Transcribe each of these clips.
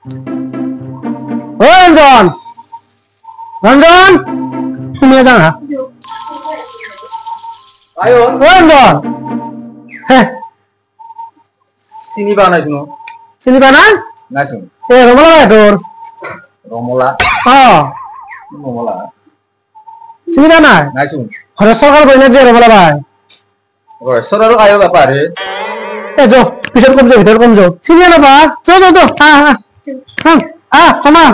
ও রঞ্জন রঞ্জন শুনে যাও না আয়ো ও রঞ্জন হ্যাঁ চিনি পাও নাই শুনো চিনি পা না নাই শুনো এ রমলা তোর রমলা হ্যাঁ রমলা চিনি পা নাই নাই শুনো হরেশ্বর কাল বইনা যে রমলা ভাই সরারও আয়ো ব্যাপারে এ যো পিছন কম যাও ভিতর কম যাও চিনি না বা চো চো চো হ্যাঁ হ্যাঁ হ্যাঁ ক্ষমা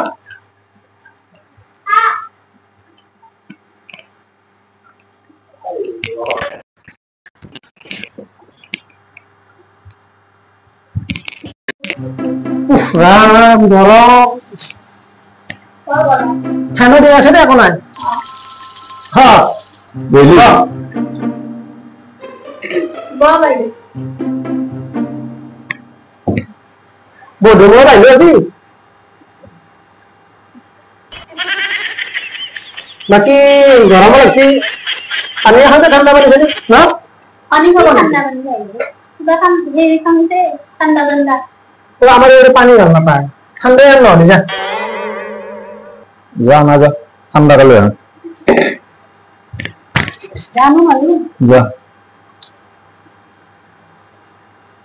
রাম গরম ফ্যানও দেওয়া আছে এখন নাই হ্যাঁ বুঝলি বড় বড় বাইরে আছি নাকি গরম লাগছে পানি খাতে ঠান্ডা পানি আছে না পানি খাবো ঠান্ডা পানি খাইবো দেখান হে খামতে ঠান্ডা ঠান্ডা তো আমাদের পানি গরম না পায় ঠান্ডা আর নয় যা যা না যা ঠান্ডা কালে জানো মালু যা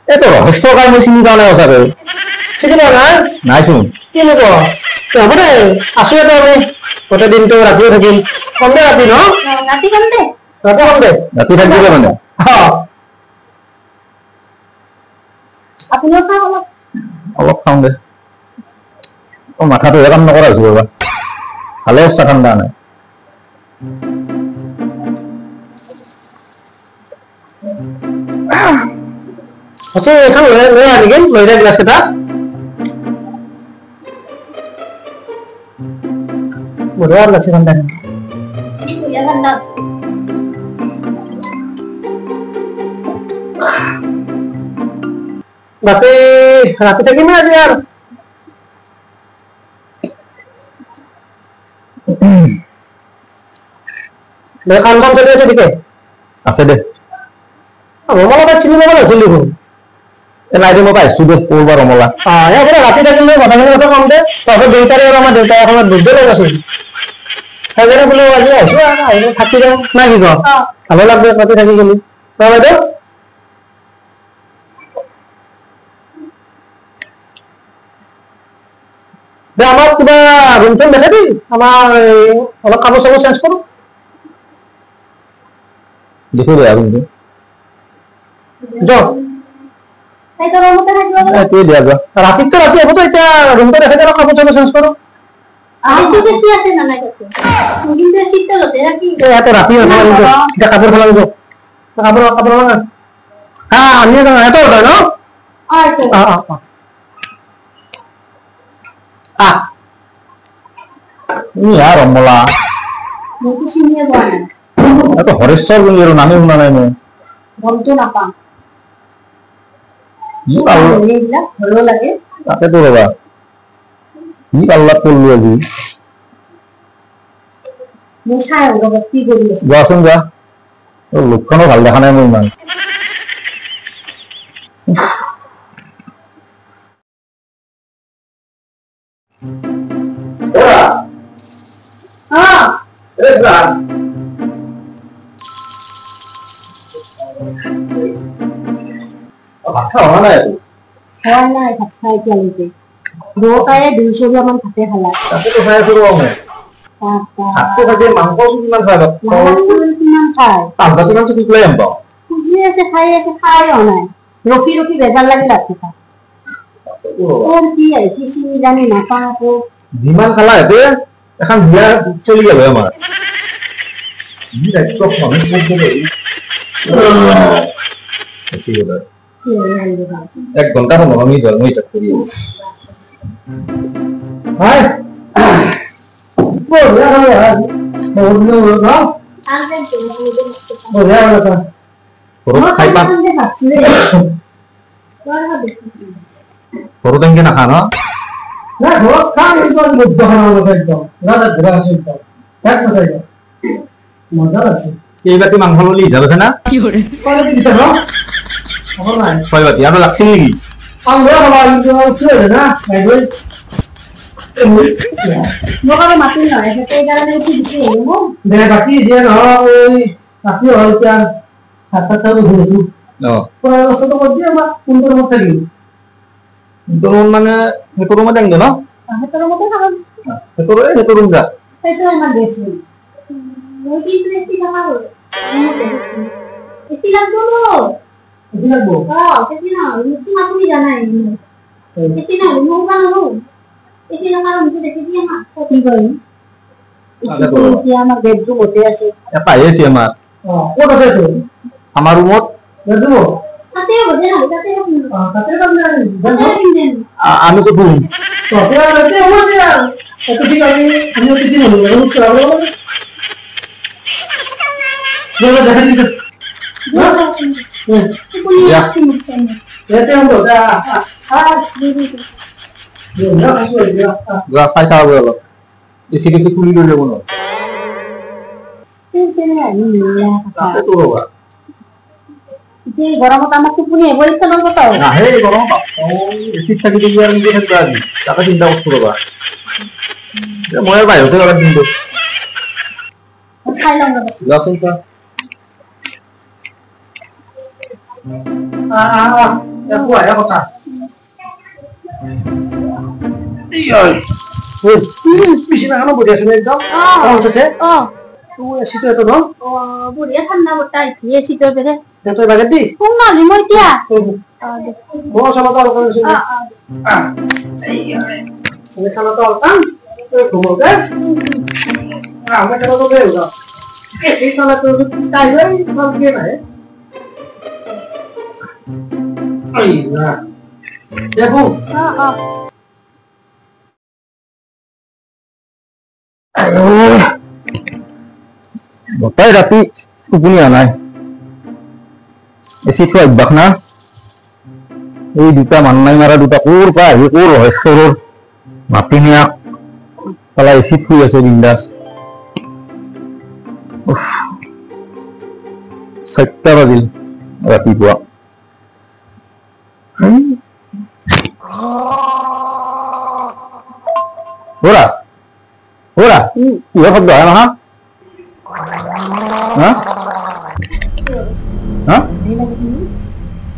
এত রহস্য কাজ মই চিনি পাও নাই সঁচাকে চিনি পাও না নাই শুন কি নেব হ'ব দে আছো এটা আমি গোটেই দিনটো ৰাতিও থাকিম কম দে ৰাতি ন ৰাতি কান্দে ৰাতি কম দে ৰাতি থাকিব মানে আপুনিও খাও অলপ অলপ খাওঁ দে মাথাটো কাম নকৰা হৈছো ৰবা ভালে অৱস্থা ঠাণ্ডা নাই আছে এখন লৈ আনি গেল লৈ যা গ্লাস কেইটা বঢ়িয়া লাগছে ঠাণ্ডা ইয়া ঠান্ডা রাতে রাতে থাকিম আজি আর কাম কাম চলি আছে দিকে আছে দে রমলা ভাই চিনি পাব আছিল দেখোন নাই দে মই পাইছো দে পূৰ্ব ৰমলা এবাৰ ৰাতি থাকিলে কথাখিনি কথা কম দে তাৰপিছত দেউতাৰে আৰু আমাৰ দেউতাই এখনত বুদ্ধ লগ আছিল সেইকাৰণে বোলো আজি আহিছো আৰু আহিলে থাকি যাওঁ নাই কি কওঁ ভালো লাগবে ৰাতি থাকি গলি তই বাইদেউ দে আমাক কিবা ৰুম চুম দেখাবি আমাৰ অলপ কাপোৰ চাপোৰ চেঞ্জ কৰোঁ দেখো দে আৰু যাওঁ তাই তো ৰুমতে থাকবে বলে তুই দিয়া যা ৰাতিতো ৰাতি হ'ব তো এতিয়া ৰুমটো দেখাই অলপ কাপোৰ চাপোৰ চেঞ্জ কৰোঁ আমি তো সেটি আছে না নাই করতে কিন্তু শীতল হতে নাকি এত রাতি হয়ে গেল এটা কাপড় ফেলা দিব কাপড় কাপড় লাগা হ্যাঁ আনিয়ে দাও এত ওটা না আচ্ছা ৰমলা মই তো চিনিয়ে পাই না এত হৰেশ্বৰ বুলি আৰু নামে শুনা নাই মই বলতো না পাম কি পাল্লা এইলা ভালো লাগে তাকেতো ৰবা কি পাল্লাত পৰলো আজি মই চাই ৰব কি কৰি আছে যোৱাচোন যা লোকখনো ভাল দেখা নাই মই ইমান খাওয়া নাই হয় নাই ভাত খাই চলতে দুটায়ে 200 গ্রাম ভাতে খালা তাতে তো খাই আছো আমি হাতটো খাইছে মাংস কিমান খাই কিমান খায় আধা কিমান তো কিলাই আম পাও খুঁজি আছে খাই নাই রকি রকি বেজার লাগি লাগছে কোন কি আছে চিনি জানি না পাবো যিমান খালা এতে এখন বিয়া চলি গেল আমার ই দায়িত্ব আমি করতে পারি ঠিক আছে 1 ঘন্টা সময় আমি ধর্মই চাক করি হাই বড়িয়া বড়িয়া আনতে তো বড়িয়া বড়িয়া সৰু খাই পাম সৰু টেংকি নাখা ন না ঘৰত খাম একদম বুদ্ধ খানা একদম না না ঘুৰা আছে একদম এক মজাই মজা লাগছে এই বাতি মাংস ললি যাবছে না কি হৰে কলে দিছ ন খবৰ নাই কয় বাতি আৰু লাগছিল নেকি আম ঘৰ বাবা ইটো কি হৈছে না নাই মোক আৰু মাতি নহয় সেইকাৰণে উঠি গুচি আহিলো মোক দে বাকী যে নহয় ওই ৰাতি হয় এতিয়া ভাত চাত খাই ঘূৰিছো খোৱাৰ বস্তুটো কৰি দিয়ে আমাক কোনটো ৰুমত থাকিম কিন্তু মানে সেইটো ৰুমত আহিলে ন সেইটো ৰুমতে থাকোঁ সেইটো ৰুম যা সেইটো ইমান বেছি মই কিন্তু এটি থাকা হ'ল এটি লাগবো এটি লাগবো এটি না তুমি আপুনি জানাই এটি না মই কানো এটি না কারণ তো দেখি দিয়ে মা কি কই এটি কি আমার বেডরুম হতে আছে এটা আইছি আমার কোন আছে তো আমার রুমত বেডরুম তাতে হবে না তাতে হবে আমি তো ঘুম তাতে আতে হবে না এত ঠিক আছে আমি তো দিন হলো আমি তো আলো বলে দেখা দিতে তুমি আপনি মুখেন এতে হলো দা দিদি যা খাই খাওয়া গেল এসি কিছু খুলি দিলে মনে তুই সেনে আমি মিলা তাতে তো বাবা যে গরমত আমার তো পুনি বই তো নব তো না হে গরম এসি থাকি তো আর নিজে থাকতে আছি টাকা চিন্তা করছো বাবা মই ভাই হতে লাগা কিন্তু খাইলাম না যা চিন্তা দেখো আয়া কথা পিছনে কেন বসে আছো একদম কেমন আছে তুই এসি তো এত দাম বুড়িয়া ঠান্ডা বটা এসি তো বেরে তো বাগের দি কোন না লিমই তিয়া ও শালা তো আলকান শুনি এই শালা তো আলকান তো ঘুমোগে আমরা কেন তো দেও এই শালা তো কাই ভাই সব কে না আই না দেখো গোটাই রাতি টোপনি আনাই এসি থোৱা অভ্যাস না এই দুটা মান্নাই মাৰা দুটা ক'ৰ পৰা আহি ক'ৰ ৰহেশ্বৰৰ মাতি নিয়া পেলাই এচিত শুই আছে বিন্দাছ 4টা বাজিল ৰাতিপুৱা ওৰা ওৰা কিহৰ শব্দ হয় নহয় হা হা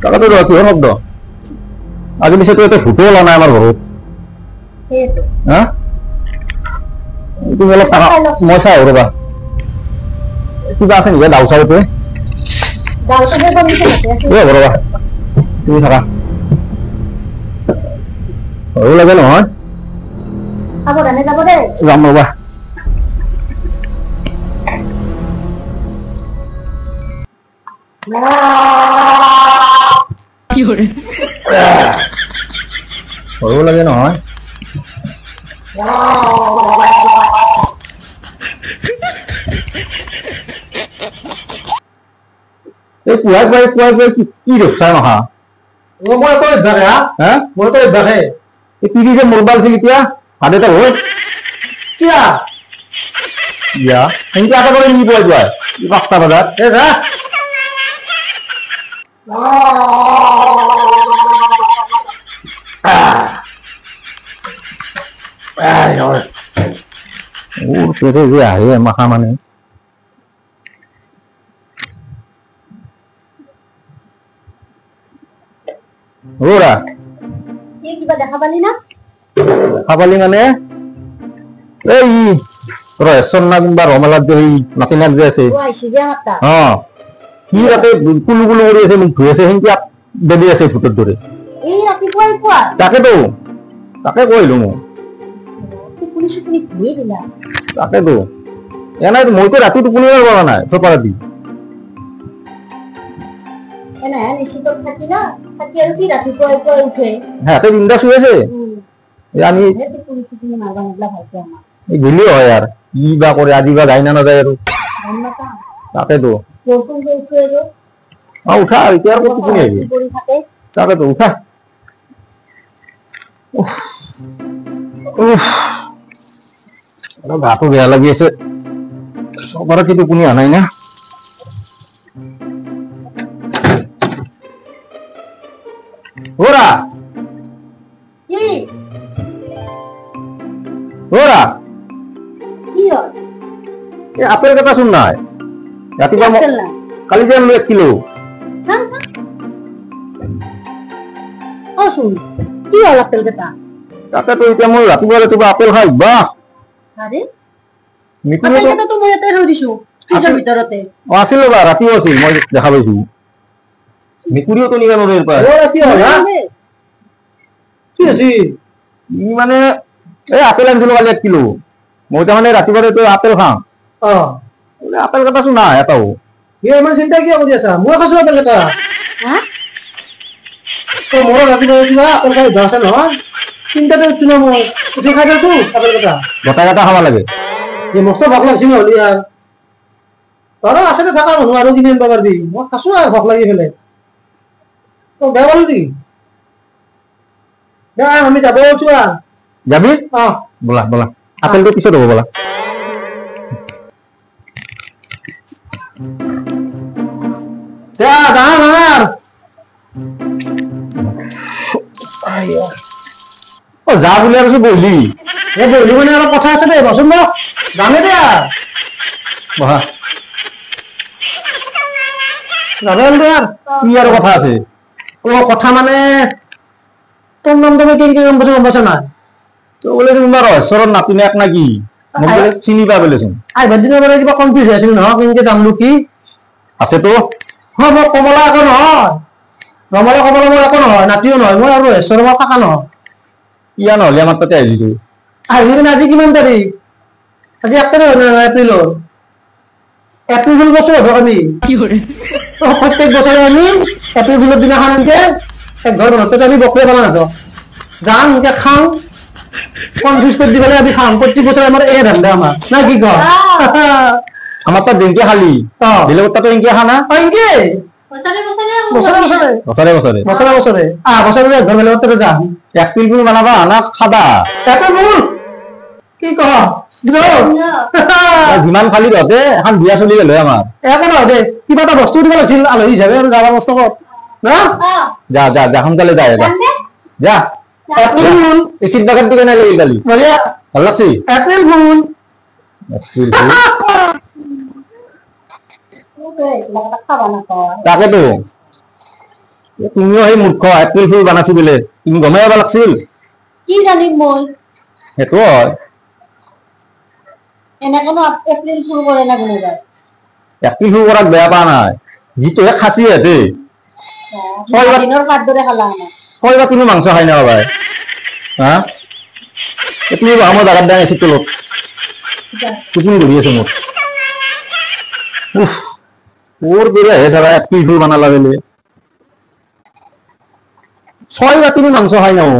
তাকে তো কিহৰ শব্দ আজি পিছে তো এটা ভূতো ওলা নাই আমাৰ ঘৰত হা তুমি অলপ মই চাই ৰবা কিবা আছে নেকি দাও চাওতে হ'ব ৰবা তুমি থাকা ভয়ো লাগে নহয় যাম ৰবা ভয়ো লাগে নহয় এই পুৱাই পুৱাই কি ৰক্ষা নহা মই তো অভ্যাসে হা মই তো অভ্যাসে এই টিভি যে মোবাইল আছিল এতিয়া হাতে এটা হয় কিয়া ইয়া সেনেকে এটা কৰি নি পুৱাই যোৱাই 5টা বজাত এ যা পেটে যে আহে মাখা মানে ওরা কিবা দেখা পালি না দেখা পালি মানে এই রহেশ্বর না কিংবা রমেলার যে এই নাতিনাক যে আছে কি তাতে কুলু কুলু কৰি আছে মুখ ধুই আছে সেনেকে বেদি আছে ফুটৰ দৰে এই ৰাতিপুৱাই কোৱা তাকে কৈলো মই পুলিচ পুলিচ ধুই দিলা তাকেতো এনাই মইতো ৰাতি টোপনি কৰা নাই চপা ৰাতি এনে নিশ্চিত থাকিলা থাকি আৰু কি ৰাতিপুৱাই পুৱাই উঠে সিহঁতে বিন্দাছ হৈ আছে আমি গেলিও হয় আৰু কি বা কৰে আজি বা যায় না নাযায় আৰু তাকেতো উঠা এতিয়া আৰু টোপনি আহিবি তাকেতো উঠা গাটো বেয়া লাগি আছে সবার কি টোপনি আনাই না ওরা ওরা কি হয় এই আপেল কেটা শুন নাই ৰাতিপুৱা আপেল না কালি যে আনলো 1 কিলো চাম চাম ও শুন কি হল আপেল কেটা তাকে তো এতিয়া মই ৰাতিপুৱা আপেল খাই বাহ আৰে মিকুৰী আপেল কেটা তো মই ইয়াতে ৰৈ দিছো ফ্ৰিজৰ ভিতৰতে আছিল ৰবা ৰাতিও আছিল মই দেখা পাইছো মিকুৰীও তো নিবা নৰে পায় ও কি হ'ল হা কি হৈছে ই মানে এই আপেল আনিছিলো কালি 1 কিলো মই তাৰমানে ৰাতিপুৱা তো আপেল খাওঁ অ আপেল কেটা শুন নাই এটাও ইমান চিন্তা কিয় কৰি আছা মই খাইছো আপেল এটা হা তো মোৰ ৰাতিপুৱা কিবা আপেল খাই ধৰা আছে নহয় চিন্তাতে উঠছো না মই উঠি খাই দিছো আপেল এটা গোটা খাব লাগে এই মস্ত ভোক লাগছে নহ'লি আর তৰা আছে থাকা মানুহ আৰু কিমান আনিব পাৰবি মই খাইছো আৰু ভোক লাগি পেলাই তো বেয়া পালো নেকি বেয়া আমি যাব আছো আৰু যাবি অ বলা বলা আপেলটো পিছত হ'ব বলা যা ডাঙৰ অ যা বুলি আৰু বহিলি এই বহিলি মানে অলপ কথা আছে দেই বচোন মোক যামে দে আৰু বহা যাবে আৰু কি আৰু কথা আছে অ কথা মানে তোৰ নামটো মই কেনেকে গম পাইছো নাই তো বোলে তোমাৰ ৰহস্যৰ নাতিনাক না কি মোক বোলে চিনি পা বোলেচোন আহিবাৰ দিনৰ পৰা কিবা কনফিউজ হৈ আছিল নহয় কেনেকে যামলো কি আছেতো হয় মই কমলা একো নহয় ৰমলা কমলা মোৰ একো নহয় নাতিও নহয় মই আৰু হেশ্বৰ মই কাকা নহয় ইয়া নহ'লে আমাৰ তাতে আহিলি আহিবি মানে আজি কিমান তাৰিখ আজি 1 তাৰিখ হয় না এপ্ৰিলৰ এপ্ৰিল ফুল বছৰ হ'ব আমি প্ৰত্যেক বছৰে আমি এপ্ৰিল ফুলৰ দিনাখন এনেকে এক ঘৰ ঘৰতে আমি বকৰি পালা নাযাওঁ যাওঁ এনেকে খাওঁ কনফিউজ কৰি দি পেলাই আমি খাওঁ প্ৰত্যেক বছৰে আমাৰ এই ধান্দা আমাৰ না কি কয় আমাৰ তাত যেনকে খালি অ বেলেগৰ তাতো এনকে খানা এনেকে বছৰে বছৰে বছৰে বছৰে বছৰে বছৰে বছৰে বছৰে এক ঘৰ বেলেগৰ তাতে যাওঁ এপ্ৰিল ফুল বানাবা না খাবা এপ্ৰিল ফুল কি কহ যিমান খালি তহঁতে এখন বিয়া চলি গ'ল আমাৰ একো নহয় দে কিবা এটা বস্তু দিব লাগিছিল আলহী হিচাপে আৰু যাবা বস্তু কত না যা যা যা সোনকালে যা যা এপ্ৰিল ফুল এচিড বাগান দিকে নাই লাগি কালি বঢ়িয়া ভাল লাগছি এপ্ৰিল ফুল এপ্ৰিল ফুল খাবা নাপাওঁ তাকেতো তুমিও সেই মূৰ্খ এপ্ৰিল ফুল বানাইছি বোলে তুমি গমেই পাব লাগছিল কি জানিম মই সেইটো হয় এনেকেনো এপ্ৰিল ফুল কৰে না কোনোবাই এপ্ৰিল ফুল কৰাক বেয়া পোৱা নাই যিটোহে খাচি সিহঁতে দিনৰ খাদ্যৰে খালা আমাৰ কয় বা তুমি মাংস খাই না বাই হা তুমি আমার জায়গার দাম এসে তোলো টিফিন ধরি আছে মোট উফ ওর দূরে হে সারা এপ্রিল ফুল বানা লাগলে 6 বা 3 মাংস খাই না ও